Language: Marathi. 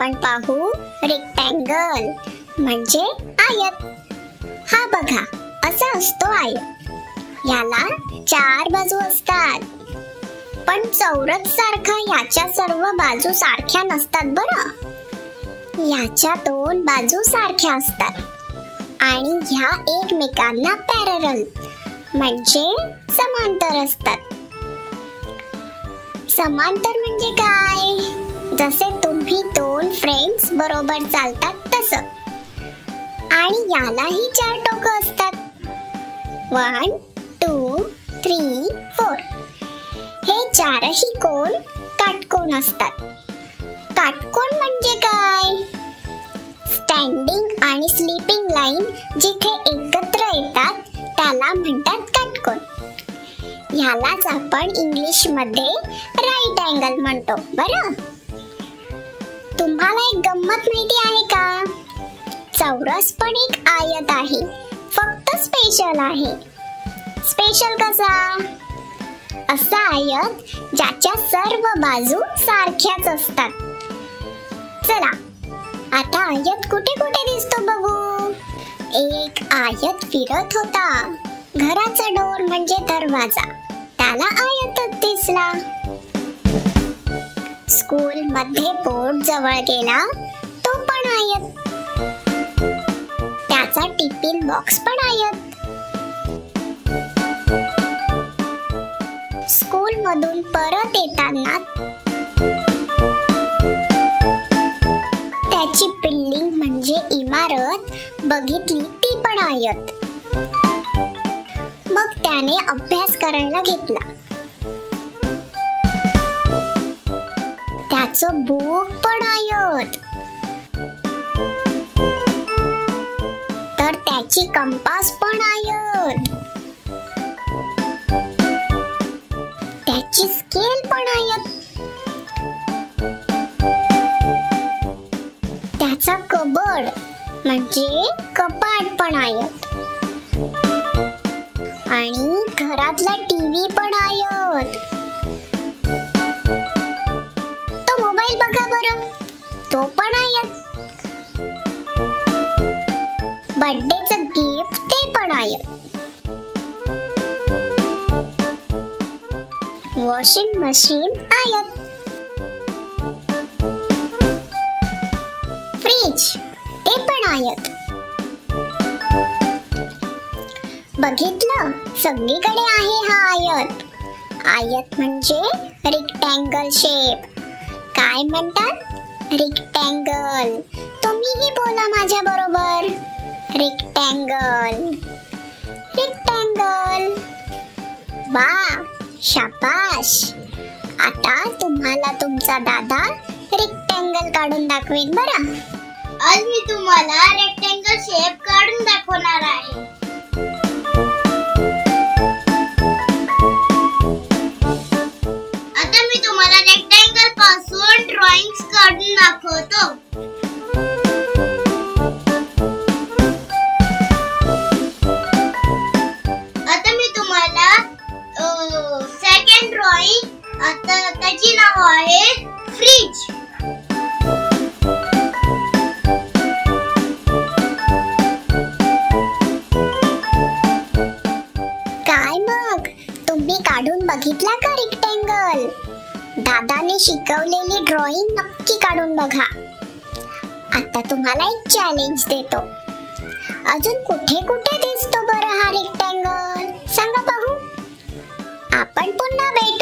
आपण पाहू रेक्टँगल म्हणजे आयत. हा बघा, असा असतो आयत. याला 4 बाजू असतात. पण चौरस सारखा याच्या सर्व बाजू सारख्या नसतात बरं. याच्या 2 बाजू सारख्या असतात आणि ह्या एकमेकांना पॅरलल म्हणजे समांतर असतात. समांतर म्हणजे काय? जसे तुम्ही 2 फ्रेंड्स बरोबर चालतात तसं. आणि यालाही 4 टोकं असतात. 1, 2, 3, 4. हे 4ही कोन काटकोन असतात. काटकोन म्हणजे काय? स्टँडिंग आणि स्लीपिंग लाईन जिथे एकत्र येतात त्याला म्हणतात काटकोन. ह्यालाच आपण इंग्लिश मध्ये राईट अँगल म्हणतो बरं. तुम्हाला एक गंमत माहिती आहे का? चौरस पण एक आयत आहे, फक्त स्पेशल आहे. स्पेशल कसा? असा आयत ज्याच्या सर्व बाजू सारख्याच असतात. चला आता आयत कुठे कुठे दिसतो बघू. एक आयत फिरत होता. घराचा डोर म्हणजे दरवाजा, त्याला आयतच दिसला. स्कूल मध्ये बोर्ड जवळ गेला, तो पण आयत. त्याचा टिफिन बॉक्स पण आयत. स्कूल मधून परत येताना त्याची बिल्डिंग म्हणजे इमारत बघितली, ती पण आयत. मग त्याने अभ्यास करायला घेतला. त्याचं बुक पण आयत. तर त्याची कंपास पण आयत. त्याची स्केल पण आयत. त्याचा कबड म्हणजे कपाट पण आयत. आणि घरातला टीव्ही पण आयत. तो मोबाईल बघा बरं, तो पण आयत. बर्थडेचं गिफ्ट ते पण आयत. वॉशिंग मशीन आयत. फ्रीज ते पण आयत. बघितलं, सगळीकडे आहे हा आयत. आयत म्हणजे रेक्टँगल शेप. काय म्हणतात? रेक्टँगल. तुम्हीही बोला माझ्या बरोबर, रेक्टँगल. रेक्टँगल. वा, शाबाश. आता तुम्हाला तुमचा दादा रेक्टँगल काढून दाखवेल बरं. आज मी तुम्हाला रेक्टँगल शेप काढून दाखवणार आहे. आता मी तुम्हाला रेक्टँगल पासून ड्रॉइंग्स काढून दाखवतो. आता मी तुम्हाला सेकंड ड्रॉइंग, आता त्याची नाव आहे फ्रीज. काढून बघितला का रेक्टँगल? दादाने शिकवलेली ड्रॉइंग नक्की काढून बघा. आता तुम्हाला एक चॅलेंज देतो. अजून कुठे कुठे दिसतो बरं हा रेक्टँगल? सांगा पाहू. आपण पुन्हा भेटू.